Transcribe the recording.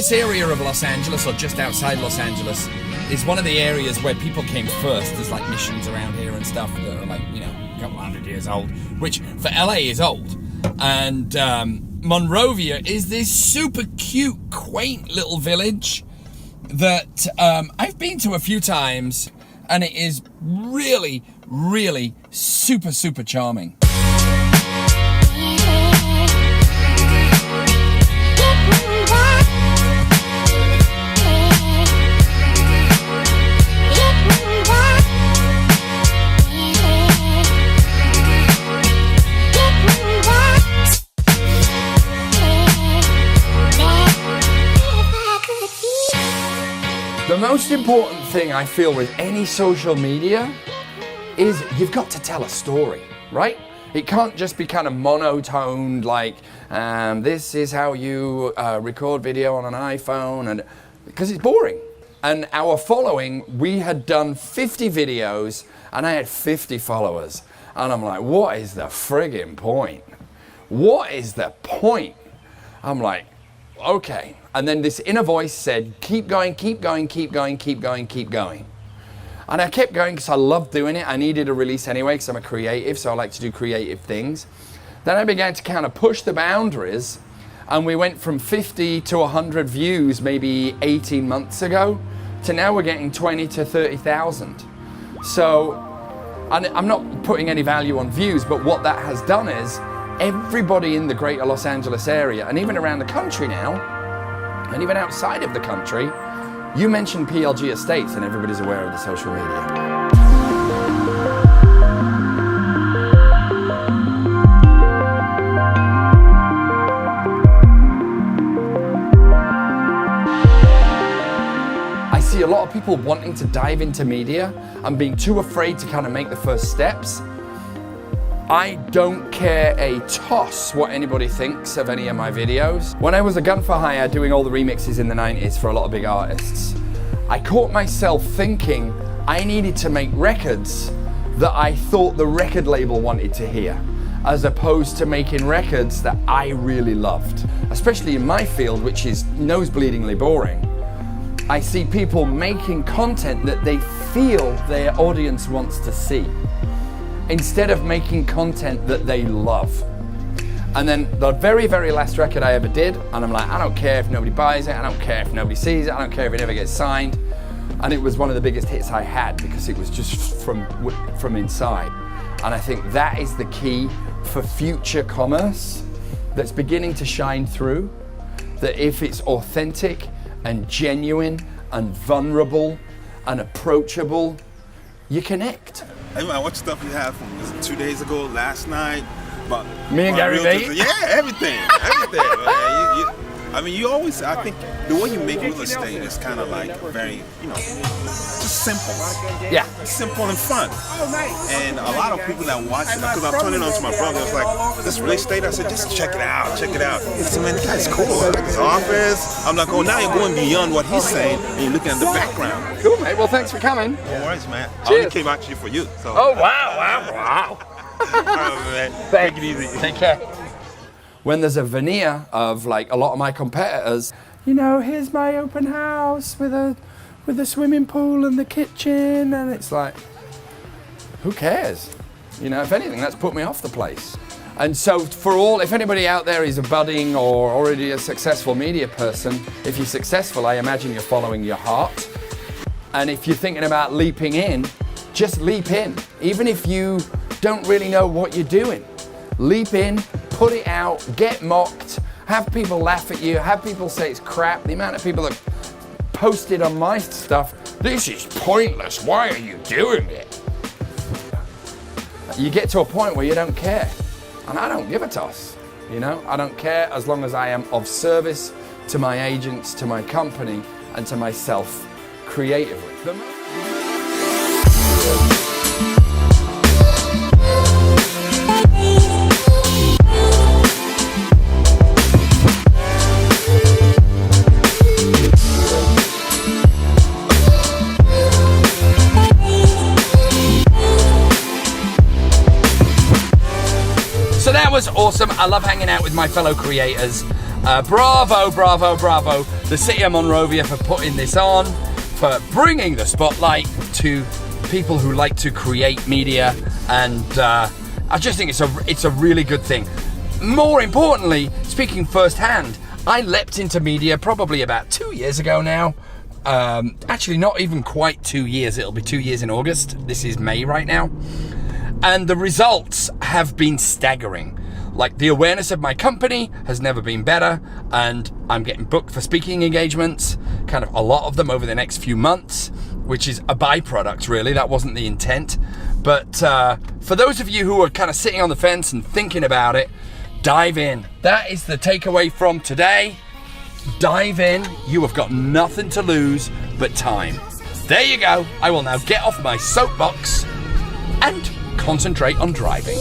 this area of Los Angeles, or just outside Los Angeles, is one of the areas where people came first. There's like missions around here and stuff that are like, you know, a couple hundred years old, which for LA is old. And Monrovia is this super cute, quaint little village that I've been to a few times, and it is really, really super, super charming. The most important thing I feel with any social media is you've got to tell a story, right? It can't just be kind of monotoned, like this is how you record video on an iPhone, and because it's boring. And our following, we had done 50 videos and I had 50 followers. And I'm like, what is the friggin' point? What is the point? I'm like, okay. And then this inner voice said, keep going, keep going, keep going, keep going, keep going. And I kept going because I loved doing it. I needed a release anyway because I'm a creative, so I like to do creative things. Then I began to kind of push the boundaries, and we went from 50 to 100 views maybe 18 months ago to now we're getting 20 to 30,000. So, and I'm not putting any value on views, but what that has done is everybody in the greater Los Angeles area, and even around the country now, and even outside of the country, you mention PLG Estates and everybody's aware of the social media. I see a lot of people wanting to dive into media and being too afraid to kind of make the first steps. I don't care a toss what anybody thinks of any of my videos. When I was a gun for hire doing all the remixes in the 90s for a lot of big artists, I caught myself thinking I needed to make records that I thought the record label wanted to hear, as opposed to making records that I really loved. Especially in my field, which is nosebleedingly boring. I see people making content that they feel their audience wants to see, instead of making content that they love. And then the very, very last record I ever did, and I'm like, I don't care if nobody buys it, I don't care if nobody sees it, I don't care if it ever gets signed. And it was one of the biggest hits I had because it was just from inside. And I think that is the key for future commerce that's beginning to shine through, that if it's authentic and genuine and vulnerable and approachable, you connect. Hey man, what stuff you have from 2 days ago, last night? But me and Gary Vee? Yeah, everything, man. I mean, you always, I think the way you make real estate is kind of like very, you know, just simple. Yeah. Simple and fun. And a lot of people that watch it, because I'm turning on to my brother, it's like, this real estate, I said, just check it out, check it out. He said, man, this guy's cool. I like his office. I'm like, oh, now you're going beyond what he's saying, and you're looking at the background. Cool, mate. Well, thanks for coming. No worries, man. Cheers. I only came actually for you. So. Oh, wow. All right, man. Take it easy. Take care. When there's a veneer of like a lot of my competitors, you know, here's my open house with a swimming pool and the kitchen, and it's like, who cares? You know, if anything, that's put me off the place. And so if anybody out there is a budding or already a successful media person, if you're successful, I imagine you're following your heart. And if you're thinking about leaping in, just leap in. Even if you don't really know what you're doing, leap in, put it out, get mocked, have people laugh at you, have people say it's crap. The amount of people that posted on my stuff, this is pointless, why are you doing it? You get to a point where you don't care. And I don't give a toss, you know? I don't care as long as I am of service to my agents, to my company, and to myself creatively. So that was awesome. I love hanging out with my fellow creators. Bravo, bravo, bravo. The City of Monrovia for putting this on, for bringing the spotlight to people who like to create media, and I just think it's a really good thing. More importantly, speaking firsthand, I leapt into media probably about 2 years ago now. Actually, not even quite 2 years. It'll be 2 years in August. This is May right now. And the results have been staggering. Like, the awareness of my company has never been better, and I'm getting booked for speaking engagements, kind of a lot of them over the next few months, which is a byproduct, really. That wasn't the intent. But for those of you who are kind of sitting on the fence and thinking about it, dive in. That is the takeaway from today. Dive in. You have got nothing to lose but time. There you go. I will now get off my soapbox and concentrate on driving.